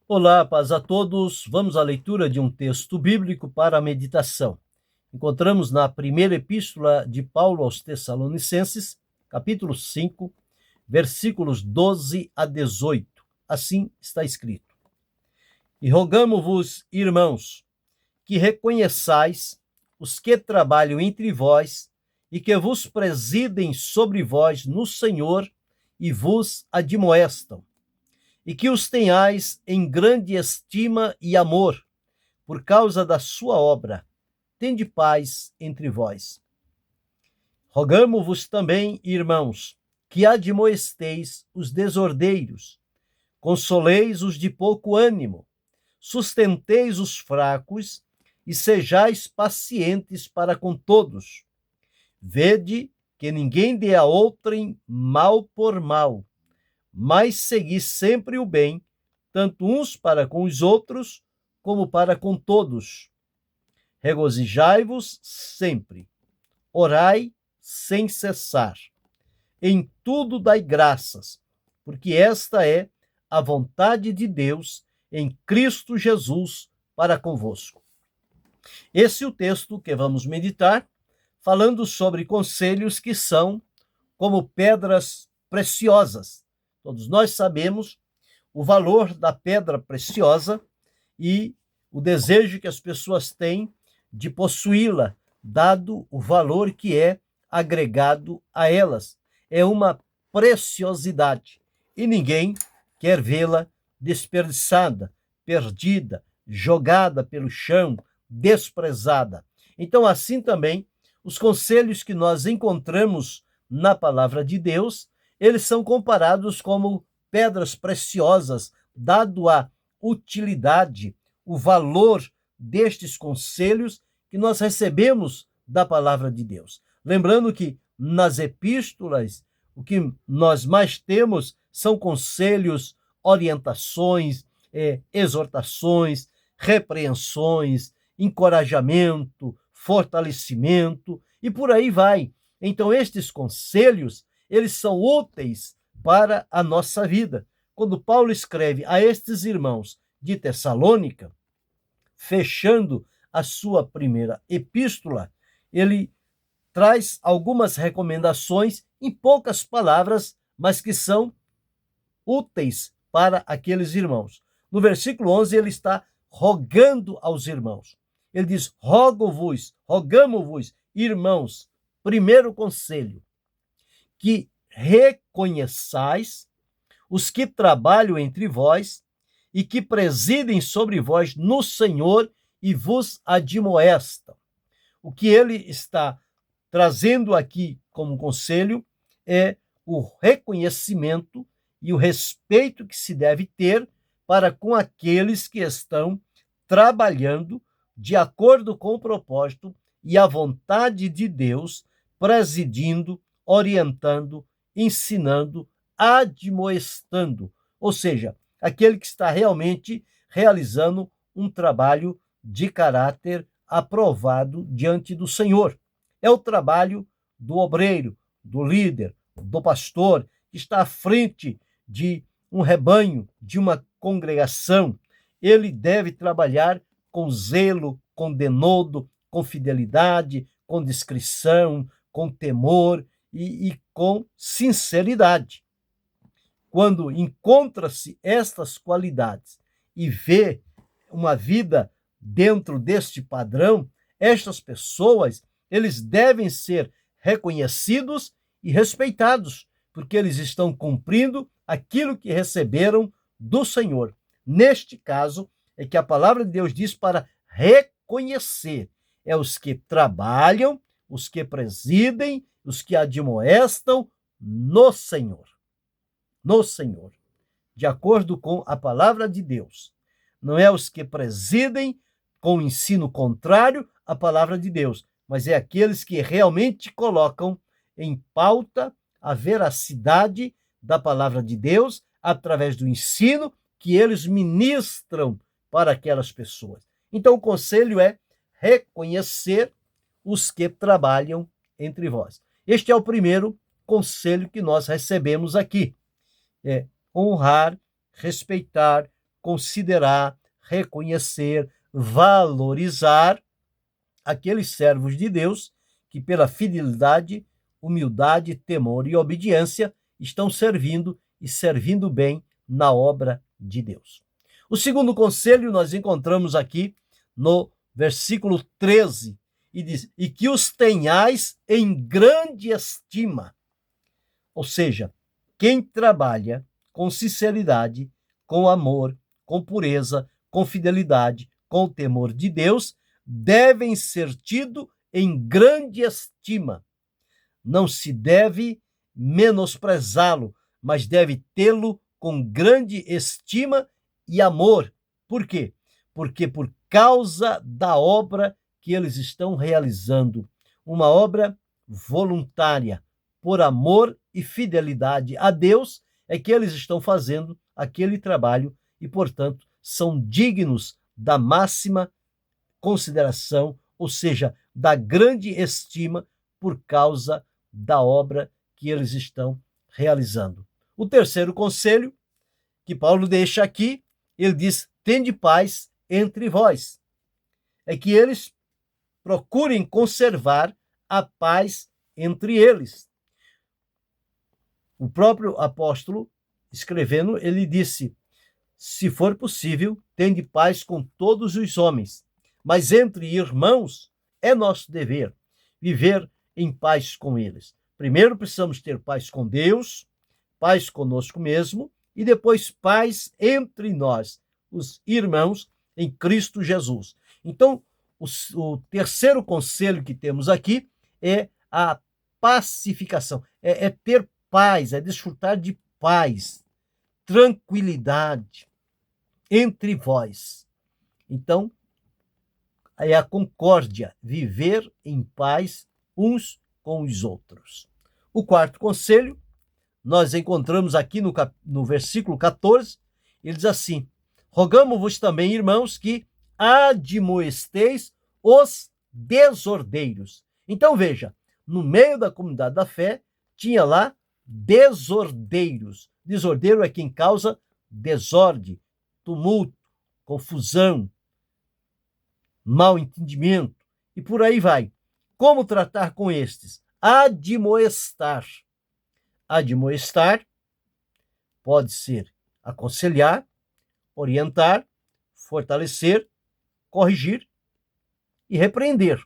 Olá, paz a todos. Vamos à leitura de um texto bíblico para a meditação. Encontramos na primeira epístola de Paulo aos Tessalonicenses, capítulo 5, versículos 12 a 18. Assim está escrito: E rogamo-vos, irmãos, que reconheçais os que trabalham entre vós e que vos presidem sobre vós no Senhor e vos admoestam, e que os tenhais em grande estima e amor, por causa da sua obra. Tende paz entre vós. Rogamo-vos também, irmãos, que admoesteis os desordeiros, consoleis os de pouco ânimo, sustenteis os fracos e sejais pacientes para com todos. Vede que ninguém dê a outrem mal por mal, mas segui sempre o bem, tanto uns para com os outros, como para com todos. Regozijai-vos sempre, orai sem cessar. Em tudo dai graças, porque esta é a vontade de Deus em Cristo Jesus para convosco. Esse é o texto que vamos meditar, falando sobre conselhos que são como pedras preciosas. Todos nós sabemos o valor da pedra preciosa e o desejo que as pessoas têm de possuí-la, dado o valor que é agregado a elas. É uma preciosidade e ninguém quer vê-la desperdiçada, perdida, jogada pelo chão, desprezada. Então, assim também, os conselhos que nós encontramos na palavra de Deus, eles são comparados como pedras preciosas, dado a utilidade, o valor destes conselhos que nós recebemos da palavra de Deus. Lembrando que nas epístolas, o que nós mais temos são conselhos, orientações, exortações, repreensões, encorajamento, fortalecimento e por aí vai. Então, estes conselhos, eles são úteis para a nossa vida. Quando Paulo escreve a estes irmãos de Tessalônica, fechando a sua primeira epístola, ele traz algumas recomendações em poucas palavras, mas que são úteis para aqueles irmãos. No versículo 11, ele está rogando aos irmãos. Ele diz: rogo-vos, rogamo-vos, irmãos, primeiro conselho, que reconheçais os que trabalham entre vós e que presidem sobre vós no Senhor e vos admoestam. O que ele está trazendo aqui como conselho é o reconhecimento e o respeito que se deve ter para com aqueles que estão trabalhando de acordo com o propósito e a vontade de Deus, presidindo, orientando, ensinando, admoestando, ou seja, aquele que está realmente realizando um trabalho de caráter aprovado diante do Senhor. É o trabalho do obreiro, do líder, do pastor, que está à frente de um rebanho, de uma congregação. Ele deve trabalhar com zelo, com denodo, com fidelidade, com discrição, com temor e com sinceridade. Quando encontra-se estas qualidades e vê uma vida dentro deste padrão, estas pessoas, eles devem ser reconhecidos e respeitados, porque eles estão cumprindo aquilo que receberam do Senhor. Neste caso, é que a palavra de Deus diz para reconhecer. É os que trabalham, os que presidem, os que admoestam no Senhor. No Senhor, de acordo com a palavra de Deus. Não é os que presidem com o ensino contrário à palavra de Deus, mas é aqueles que realmente colocam em pauta a veracidade da palavra de Deus através do ensino que eles ministram para aquelas pessoas. Então, o conselho é reconhecer os que trabalham entre vós. Este é o primeiro conselho que nós recebemos aqui. É honrar, respeitar, considerar, reconhecer, valorizar aqueles servos de Deus que, pela fidelidade, humildade, temor e obediência, estão servindo e servindo bem na obra de Deus. O segundo conselho nós encontramos aqui no versículo 13, e diz: e que os tenhais em grande estima. Ou seja, quem trabalha com sinceridade, com amor, com pureza, com fidelidade, com o temor de Deus, devem ser tido em grande estima. Não se deve menosprezá-lo, mas deve tê-lo com grande estima e amor. Por quê? Porque por causa da obra que eles estão realizando, uma obra voluntária, por amor e fidelidade a Deus, é que eles estão fazendo aquele trabalho e, portanto, são dignos da máxima consideração, ou seja, da grande estima por causa da obra que eles estão realizando. O terceiro conselho que Paulo deixa aqui, ele diz: tende paz entre vós. É que eles procurem conservar a paz entre eles. O próprio apóstolo, escrevendo, ele disse: se for possível, tende paz com todos os homens, mas entre irmãos é nosso dever viver em paz com eles. Primeiro precisamos ter paz com Deus, paz conosco mesmo, e depois paz entre nós, os irmãos em Cristo Jesus. Então, o terceiro conselho que temos aqui é a pacificação, é ter paz, é desfrutar de paz, tranquilidade entre vós. Então, é a concórdia, viver em paz uns com os outros. O quarto conselho, nós encontramos aqui no versículo 14, ele diz assim: rogamo-vos também, irmãos, que admoesteis os desordeiros. Então, veja, no meio da comunidade da fé, tinha lá desordeiros. Desordeiro é quem causa desordem, tumulto, confusão, mau entendimento, e por aí vai. Como tratar com estes? Admoestar. Admoestar pode ser aconselhar, orientar, fortalecer, corrigir e repreender.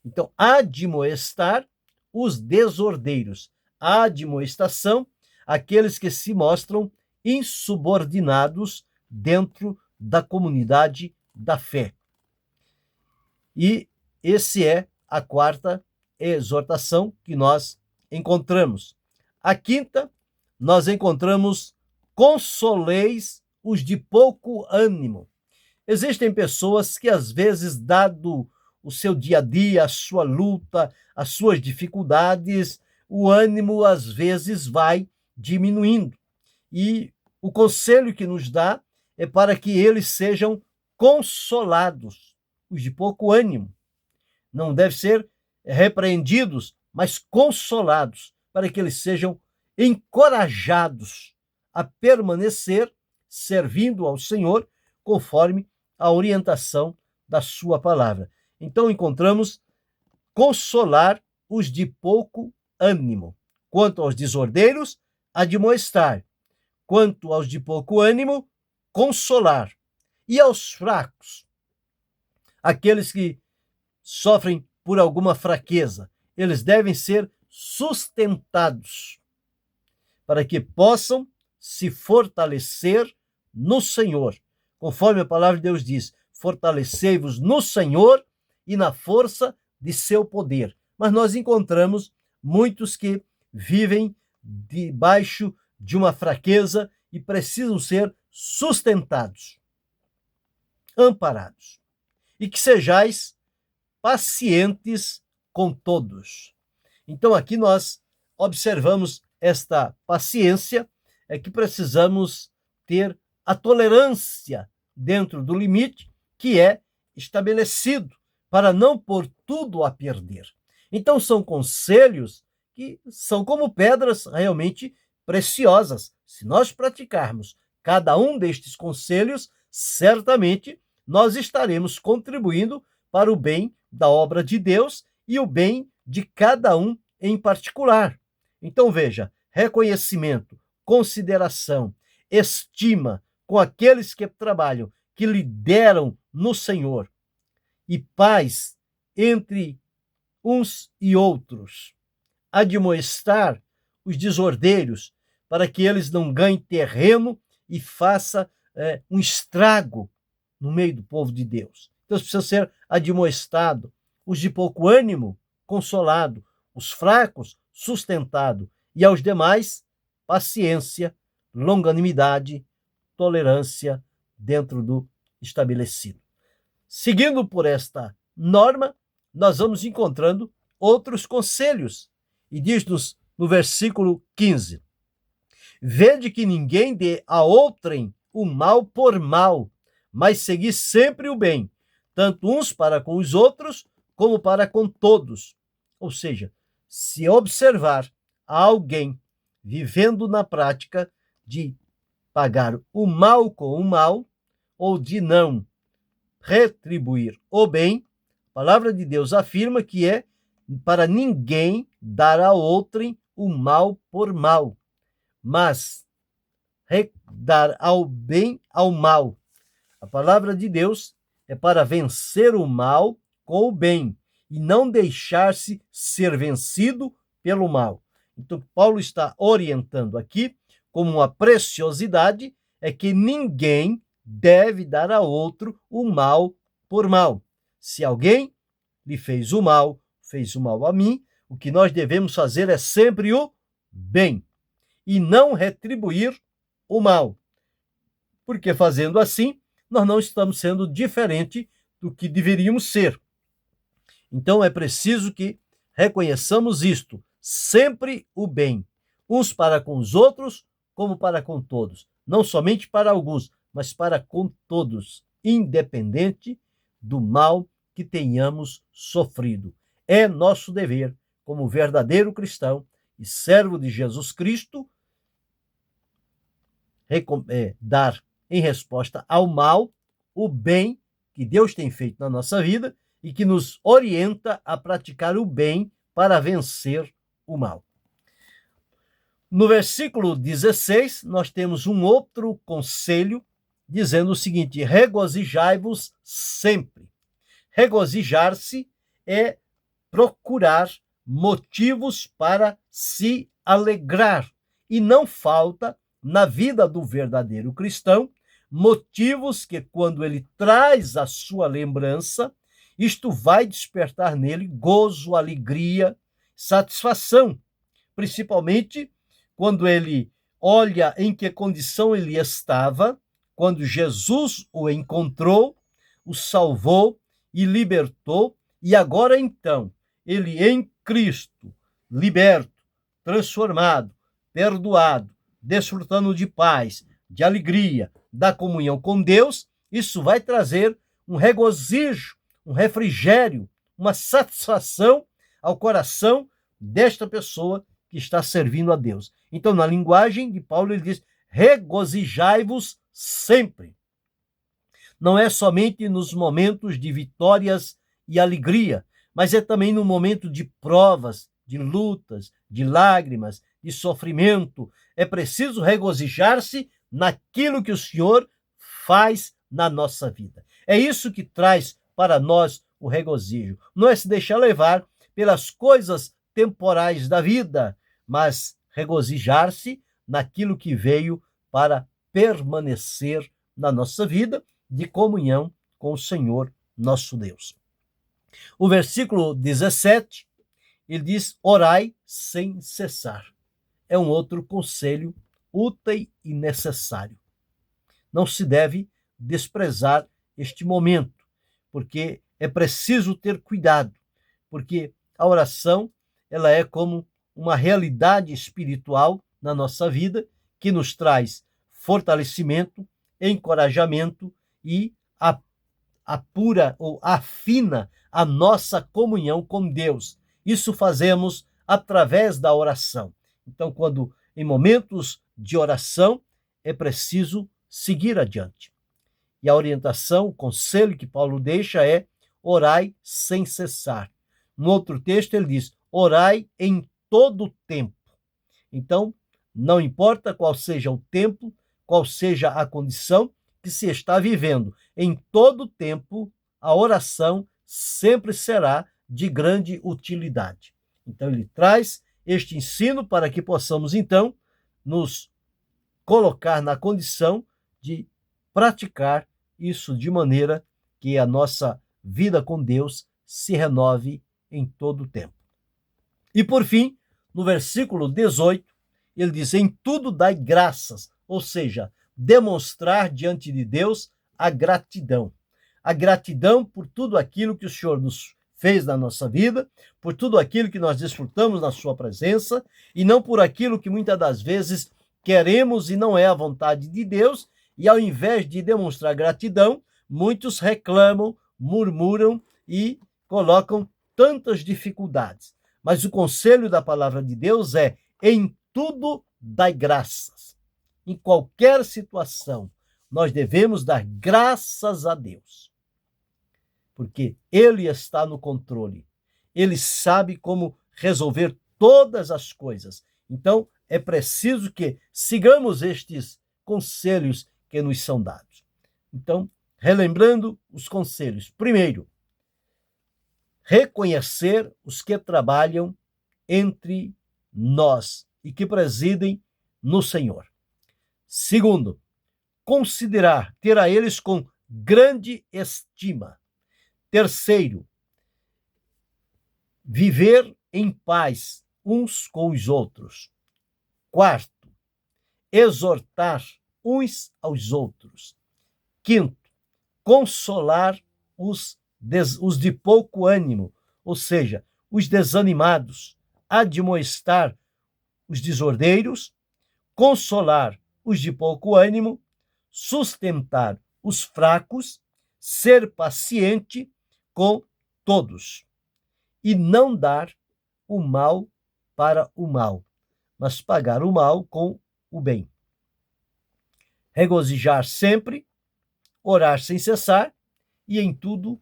Então, admoestar os desordeiros. A admoestação, aqueles que se mostram insubordinados dentro da comunidade da fé. E esse é a quarta exortação que nós encontramos. A quinta, nós encontramos: consoleis os de pouco ânimo. Existem pessoas que, às vezes, dado o seu dia a dia, a sua luta, as suas dificuldades, o ânimo, às vezes, vai diminuindo. E o conselho que nos dá é para que eles sejam consolados, os de pouco ânimo. Não devem ser repreendidos, mas consolados, para que eles sejam encorajados a permanecer servindo ao Senhor conforme a orientação da sua palavra. Então encontramos consolar os de pouco ânimo. Quanto aos desordeiros, admoestar. Quanto aos de pouco ânimo, consolar. E aos fracos, aqueles que sofrem por alguma fraqueza, eles devem ser sustentados para que possam se fortalecer no Senhor. Conforme a palavra de Deus diz: fortalecei-vos no Senhor e na força de seu poder. Mas nós encontramos muitos que vivem debaixo de uma fraqueza e precisam ser sustentados, amparados. E que sejais pacientes com todos. Então aqui nós observamos esta paciência, é que precisamos ter a tolerância dentro do limite que é estabelecido, para não pôr tudo a perder. Então são conselhos que são como pedras realmente preciosas. Se nós praticarmos, cada um destes conselhos, certamente nós estaremos contribuindo para o bem da obra de Deus e o bem de cada um em particular. Então, veja, reconhecimento, consideração, estima com aqueles que trabalham, que lideram no Senhor, e paz entre uns e outros. Admoestar os desordeiros, para que eles não ganhem terreno e façam um estrago no meio do povo de Deus. Então, precisa ser admoestado. Os de pouco ânimo, consolado. Os fracos, sustentado. E aos demais, paciência, longanimidade, tolerância dentro do estabelecido. Seguindo por esta norma, nós vamos encontrando outros conselhos. E diz-nos no versículo 15: Vede que ninguém dê a outrem o mal por mal, mas segui sempre o bem, tanto uns para com os outros, como para com todos. Ou seja, se observar alguém vivendo na prática de pagar o mal com o mal, ou de não retribuir o bem, a palavra de Deus afirma que é para ninguém dar a outrem o mal por mal, mas dar ao bem ao mal. A palavra de Deus é para vencer o mal com o bem e não deixar-se ser vencido pelo mal. Então, Paulo está orientando aqui, como uma preciosidade, é que ninguém deve dar a outro o mal por mal. Se alguém lhe fez o mal a mim, o que nós devemos fazer é sempre o bem e não retribuir o mal. Porque fazendo assim, nós não estamos sendo diferente do que deveríamos ser. Então é preciso que reconheçamos isto, sempre o bem, uns para com os outros, como para com todos. Não somente para alguns, mas para com todos, independente do mal que tenhamos sofrido. É nosso dever, como verdadeiro cristão e servo de Jesus Cristo, dar em resposta ao mal o bem que Deus tem feito na nossa vida e que nos orienta a praticar o bem para vencer o mal. No versículo 16, nós temos um outro conselho dizendo o seguinte: regozijai-vos sempre. Regozijar-se é procurar motivos para se alegrar. E não falta na vida do verdadeiro cristão motivos que, quando ele traz a sua lembrança, isto vai despertar nele gozo, alegria, satisfação, principalmente quando ele olha em que condição ele estava, quando Jesus o encontrou, o salvou e libertou, e agora então, ele em Cristo, liberto, transformado, perdoado, desfrutando de paz, de alegria, da comunhão com Deus, isso vai trazer um regozijo, um refrigério, uma satisfação ao coração desta pessoa que está servindo a Deus. Então, na linguagem de Paulo, ele diz: regozijai-vos sempre. Não é somente nos momentos de vitórias e alegria, mas é também no momento de provas, de lutas, de lágrimas, de sofrimento. É preciso regozijar-se naquilo que o Senhor faz na nossa vida. É isso que traz para nós o regozijo. Não é se deixar levar pelas coisas temporais da vida, mas regozijar-se naquilo que veio para permanecer na nossa vida de comunhão com o Senhor nosso Deus. O versículo 17, ele diz: orai sem cessar. É um outro conselho útil e necessário. Não se deve desprezar este momento, porque é preciso ter cuidado, porque a oração ela é como uma realidade espiritual na nossa vida que nos traz fortalecimento, encorajamento e apura ou afina a nossa comunhão com Deus. Isso fazemos através da oração. Então, quando em momentos de oração, é preciso seguir adiante. E a orientação, o conselho que Paulo deixa é: orai sem cessar. No outro texto ele diz: orai em todo o tempo. Então, não importa qual seja o tempo, qual seja a condição que se está vivendo, em todo o tempo, a oração sempre será de grande utilidade. Então, ele traz este ensino para que possamos, então, nos colocar na condição de praticar isso de maneira que a nossa vida com Deus se renove em todo o tempo. E por fim, no versículo 18, ele diz: em tudo dai graças, ou seja, demonstrar diante de Deus a gratidão. A gratidão por tudo aquilo que o Senhor nos fez na nossa vida, por tudo aquilo que nós desfrutamos na sua presença, e não por aquilo que muitas das vezes queremos e não é a vontade de Deus, e ao invés de demonstrar gratidão, muitos reclamam, murmuram e colocam tantas dificuldades. Mas o conselho da palavra de Deus é: em tudo dai graças. Em qualquer situação, nós devemos dar graças a Deus. Porque Ele está no controle. Ele sabe como resolver todas as coisas. Então, é preciso que sigamos estes conselhos que nos são dados. Então, relembrando os conselhos. Primeiro, reconhecer os que trabalham entre nós e que presidem no Senhor. Segundo, considerar, ter a eles com grande estima. Terceiro, viver em paz uns com os outros. Quarto, exortar uns aos outros. Quinto, consolar os de pouco ânimo, ou seja, os desanimados, admoestar os desordeiros, consolar os de pouco ânimo, sustentar os fracos, ser paciente com todos e não dar o mal para o mal, mas pagar o mal com o bem. Regozijar sempre, orar sem cessar e em tudo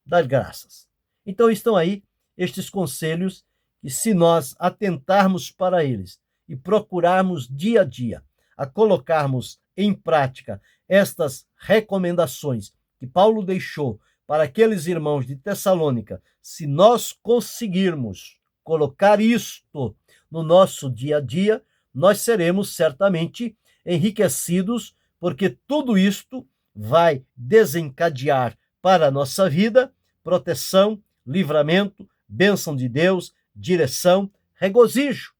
dar graças. Então estão aí estes conselhos que, se nós atentarmos para eles e procurarmos dia a dia a colocarmos em prática estas recomendações que Paulo deixou para aqueles irmãos de Tessalônica, se nós conseguirmos colocar isto no nosso dia a dia, nós seremos certamente enriquecidos, porque tudo isto vai desencadear para a nossa vida proteção, livramento, bênção de Deus, direção, regozijo.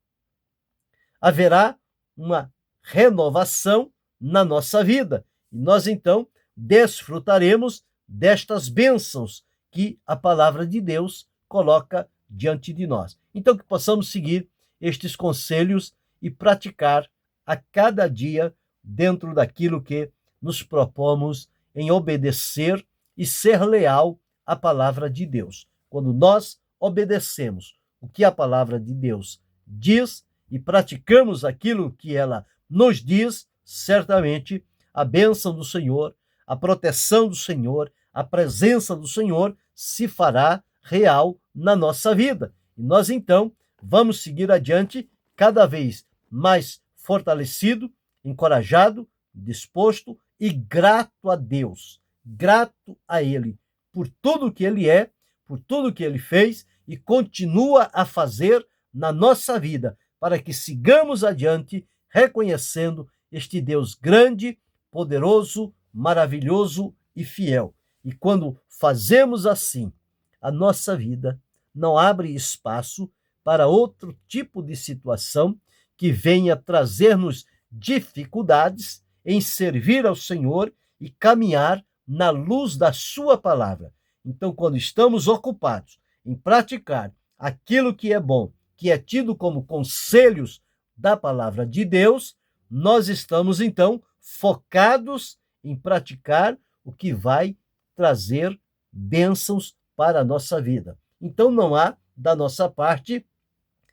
Haverá uma renovação na nossa vida e nós então desfrutaremos destas bênçãos que a palavra de Deus coloca diante de nós. Então, que possamos seguir estes conselhos e praticar a cada dia dentro daquilo que nos propomos em obedecer e ser leal à palavra de Deus. Quando nós obedecemos o que a palavra de Deus diz e praticamos aquilo que ela nos diz, certamente a bênção do Senhor, a proteção do Senhor, a presença do Senhor se fará real na nossa vida. E nós, então, vamos seguir adiante cada vez mais fortalecido, encorajado, disposto e grato a Deus, grato a Ele por tudo que Ele é, por tudo que Ele fez e continua a fazer na nossa vida, para que sigamos adiante reconhecendo este Deus grande, poderoso, maravilhoso e fiel. E quando fazemos assim, a nossa vida não abre espaço para outro tipo de situação que venha trazer-nos dificuldades em servir ao Senhor e caminhar na luz da sua palavra. Então, quando estamos ocupados em praticar aquilo que é bom, que é tido como conselhos da palavra de Deus, nós estamos, então, focados em praticar o que vai trazer bênçãos para a nossa vida. Então, não há, da nossa parte,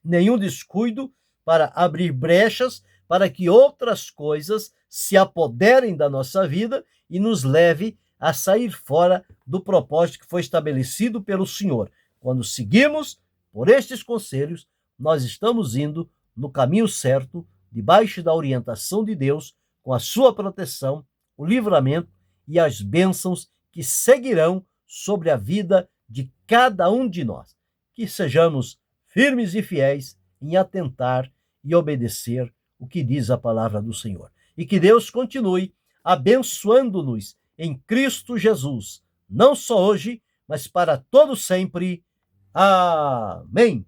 nenhum descuido para abrir brechas para que outras coisas se apoderem da nossa vida e nos leve a sair fora do propósito que foi estabelecido pelo Senhor. Quando seguimos por estes conselhos, nós estamos indo no caminho certo, debaixo da orientação de Deus, com a sua proteção, o livramento e as bênçãos que seguirão sobre a vida de cada um de nós. Que sejamos firmes e fiéis em atentar e obedecer o que diz a palavra do Senhor. E que Deus continue abençoando-nos em Cristo Jesus, não só hoje, mas para todo sempre. Amém.